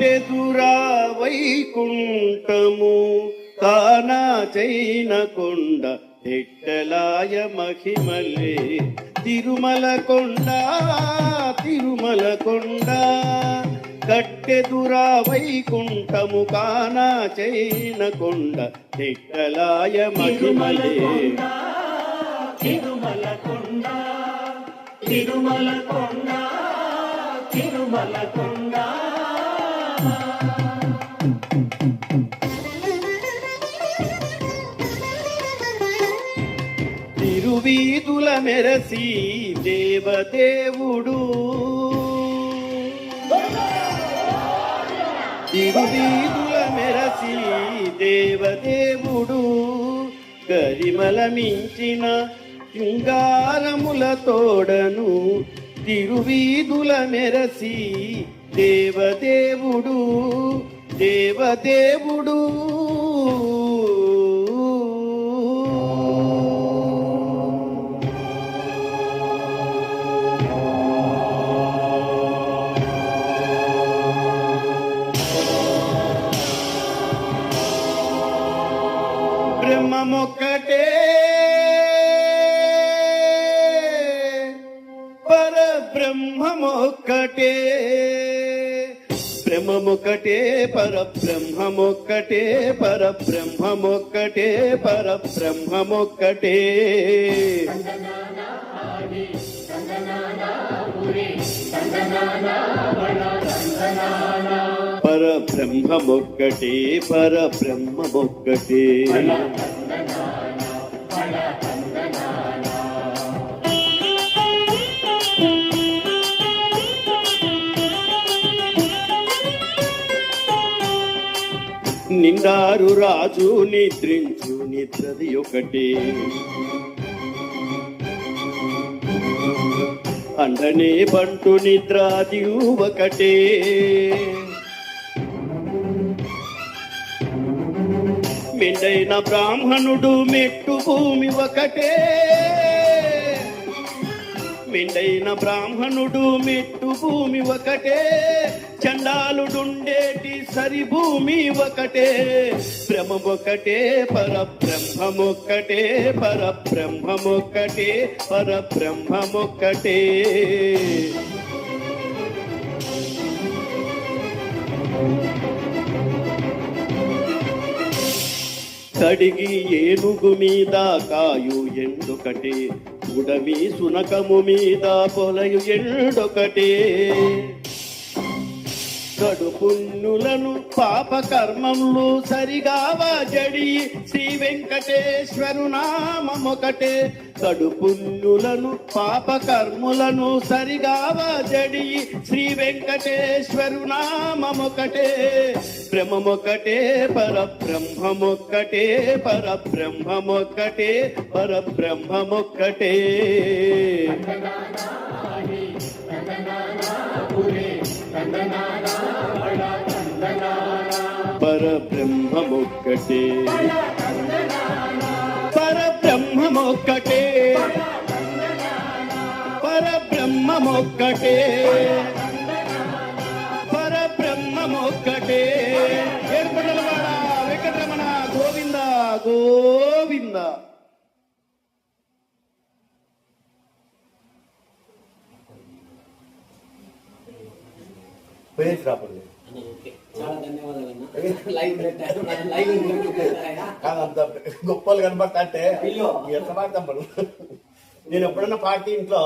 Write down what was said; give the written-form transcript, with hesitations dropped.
కట్టెదురా వైకుంఠము కానా చైన కొండ ఎట్టలాయ మహిమలే తిరుమల కొండ తిరుమల కొండ కట్టెదురా వైకుంఠము కానా చైన కొండ ఎట్టలాయ మహిమలే తిరుమల కొండ తిరుమల కొండ తిరుమల కొండ తిరువీధుల మెరసి దేవదేవుడు తిరువీధుల మెరసి దేవదేవుడు గరిమల మించిన శృంగారముల తోడను తిరువీధుల మెరసి దేవదేవుడు దేవదేవుడు బ్రహ్మమొక్కటే పరబ్రహ్మమొక్కటే బ్రహ్మమొక్కటే పరబ్రహ్మమొక్కటే పరబ్రహ్మమొక్కటే పరబ్రహ్మమొక్కటే పరబ్రహ్మమొక్కటే పరబ్రహ్మమొక్కటే నిండారు రాజు నిద్రించు నిద్రది ఒకటే అండనే బంటు నిద్రాది ఒకటే మెండైన బ్రాహ్మణుడు మెట్టు భూమి ఒకటే మెండైన బ్రాహ్మణుడు మెట్టు భూమి ఒకటే చండాలుడుండేటి సరి భూమి ఒకటే బ్రహ్మమొక్కటే పరబ్రహ్మమొక్కటే పరబ్రహ్మమొక్కటే పరబ్రహ్మమొక్కటే కడిగి ఏనుగు మీద కాయు ఎండొకటే ఉడమి సునకము మీద పొలయు ఎండొకటే కడుపున్నులను పాప కర్మములు సరిగావా జడి శ్రీ వెంకటేశ్వరు నామమొకటే కడుపున్నులను పాప కర్ములను సరిగావా జడి శ్రీ వెంకటేశ్వరు నామమొకటే బ్రహ్మమొక్కటే పరబ్రహ్మమొక్కటే పరబ్రహ్మమొక్కటే పరబ్రహ్మమొక్కటే పరబ్రహ్మమొక్కటే పరబ్రహ్మమొక్కటే పరబ్రహ్మమొక్కటే పరబ్రహ్మమొక్కటే ఏర్పడలవాడ వెంకటరమణ గోవింద గోవింద. చాలా ధన్యవాదాలు కాదంత గొప్పలు కనబడతా అంటే ఎంత పాడతాం మనం. నేను ఎప్పుడన్నా పార్టీ ఇంట్లో